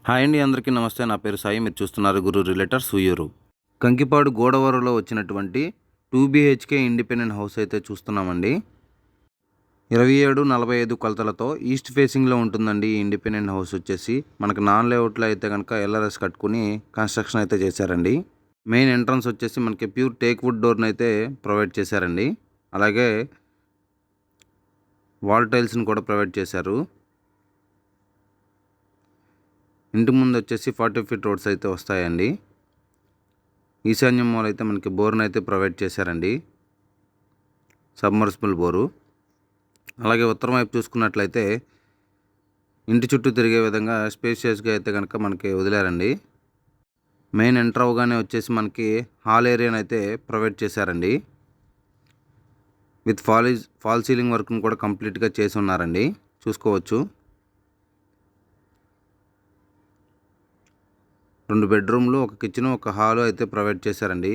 Hi అండి, అందరికీ నమస్తే. నా పేరు సాయి. మీరు చూస్తున్నారు గురు రిలేటర్స్ ఉయ్యూరు. కంకిపాడు గోడవరంలో వచ్చినటువంటి 2 BHK ఇండిపెండెంట్ హౌస్ అయితే చూస్తున్నామండి. 27-45 కొలతలతో ఈస్ట్ ఫేసింగ్లో ఉంటుందండి. ఈ ఇండిపెండెంట్ హౌస్ వచ్చేసి మనకు నాన్ లేఅవుట్లో అయితే కనుక LRS కట్టుకుని కన్స్ట్రక్షన్ అయితే చేశారండి. మెయిన్ ఎంట్రన్స్ వచ్చేసి మనకి ప్యూర్ టేక్ వుడ్ డోర్ని అయితే ప్రొవైడ్ చేశారండి. అలాగే వాల్ టైల్స్ని కూడా ప్రొవైడ్ చేశారు. ఇంటి ముందు వచ్చేసి 40 ఫీట్ రోడ్స్ అయితే వస్తాయండి. ఈశాన్యం మూల అయితే మనకి బోర్ని అయితే ప్రొవైడ్ చేశారండి, సబ్మర్సిబుల్ బోరు. అలాగే ఉత్తరం వైపు చూసుకున్నట్లయితే ఇంటి చుట్టూ తిరిగే విధంగా స్పేషియస్గా అయితే కనుక మనకి వదిలారండి. మెయిన్ ఎంటర్ అవగానే వచ్చేసి మనకి హాల్ ఏరియాని అయితే ప్రొవైడ్ చేశారండి. విత్ ఫాల్ సీలింగ్ వర్క్ను కూడా కంప్లీట్గా చేసి ఉన్నారండి, చూసుకోవచ్చు. 2 బెడ్రూమ్లు, ఒక కిచెను, ఒక హాలు అయితే ప్రొవైడ్ చేశారండి.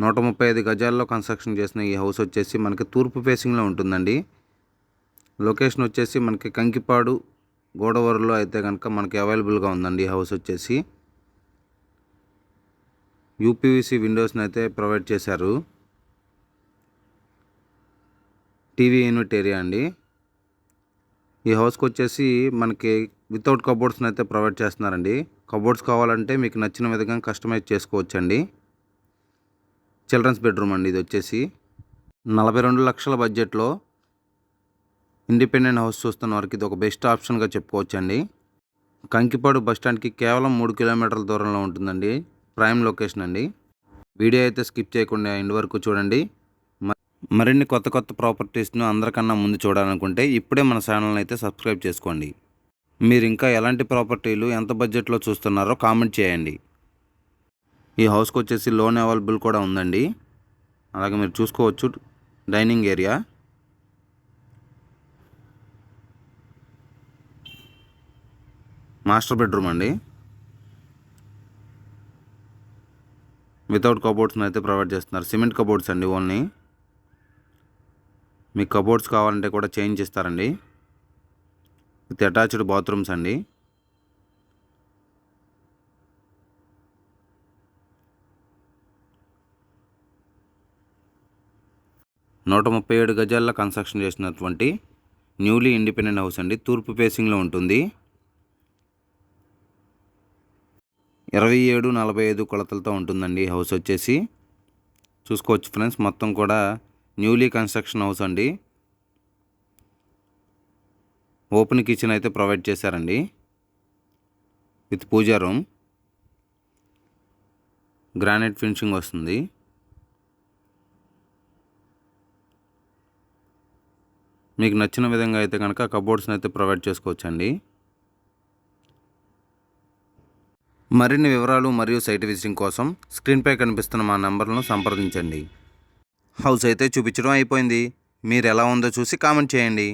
135 గజాల్లో కన్స్ట్రక్షన్ చేసిన ఈ హౌస్ వచ్చేసి మనకి తూర్పు ఫేసింగ్లో ఉంటుందండి. లొకేషన్ వచ్చేసి మనకి కంకిపాడు గోడవరంలో అయితే కనుక మనకి అవైలబుల్గా ఉందండి. ఈ హౌస్ వచ్చేసి UPVC విండోస్ని అయితే ప్రొవైడ్ చేశారు. టీవీ యూనిట్ ఏరియా అండి. ఈ హౌస్కి వచ్చేసి మనకి వితౌట్ కబోర్డ్స్ని అయితే ప్రొవైడ్ చేస్తున్నారండి. కబోర్డ్స్ కావాలంటే మీకు నచ్చిన విధంగా కస్టమైజ్ చేసుకోవచ్చండి. చిల్డ్రన్స్ బెడ్రూమ్ అండి ఇది వచ్చేసి. 42 లక్షల బడ్జెట్లో ఇండిపెండెంట్ హౌస్ చూస్తున్న వారికి ఇది ఒక బెస్ట్ ఆప్షన్గా చెప్పుకోవచ్చండి. కంకిపాడు బస్టాండ్కి కేవలం 3 కిలోమీటర్ల దూరంలో ఉంటుందండి. ప్రైమ్ లొకేషన్ అండి. వీడియో అయితే స్కిప్ చేయకుండా ఎండ్ వరకు చూడండి. మరిన్ని కొత్త ప్రాపర్టీస్ను అందరికన్నా ముందు చూడాలనుకుంటే ఇప్పుడే మన ఛానల్ని అయితే సబ్స్క్రైబ్ చేసుకోండి. మీరు ఇంకా ఎలాంటి ప్రాపర్టీలు ఎంత బడ్జెట్లో చూస్తున్నారో కామెంట్ చేయండి. ఈ హౌస్కి వచ్చేసి లోన్ అవైలబుల్ కూడా ఉందండి. అలాగే మీరు చూసుకోవచ్చు డైనింగ్ ఏరియా. మాస్టర్ బెడ్రూమ్ అండి. వితౌట్ కబోర్డ్స్ని అయితే ప్రొవైడ్ చేస్తున్నారు. సిమెంట్ కబోర్డ్స్ అండి ఓన్లీ. మీకు కబోర్డ్స్ కావాలంటే కూడా చేంజ్ చేస్తారండి. విత్ అటాచ్డ్ బాత్రూమ్స్ అండి. నూట 37 గజాల్లో కన్స్ట్రక్షన్ చేసినటువంటి న్యూలీ ఇండిపెండెంట్ హౌస్ అండి. తూర్పు ఫేసింగ్లో ఉంటుంది. 27-45 కొలతలతో ఉంటుందండి ఈ హౌస్ వచ్చేసి. చూసుకోవచ్చు ఫ్రెండ్స్, మొత్తం కూడా న్యూలీ కన్స్ట్రక్షన్ హౌస్ అండి. ఓపెన్ కిచెన్ అయితే ప్రొవైడ్ చేశారండి with puja room. Granite finishing వస్తుంది. మీకు నచ్చిన విధంగా అయితే కనుక కబోర్డ్స్ని అయితే ప్రొవైడ్ చేసుకోవచ్చండి. మరిన్ని వివరాలు మరియు సైట్ విజిటింగ్ కోసం స్క్రీన్పై కనిపిస్తున్న మా నెంబర్లను సంప్రదించండి. హౌస్ అయితే చూపించడం అయిపోయింది. మీరు ఎలా ఉందో చూసి కామెంట్ చేయండి.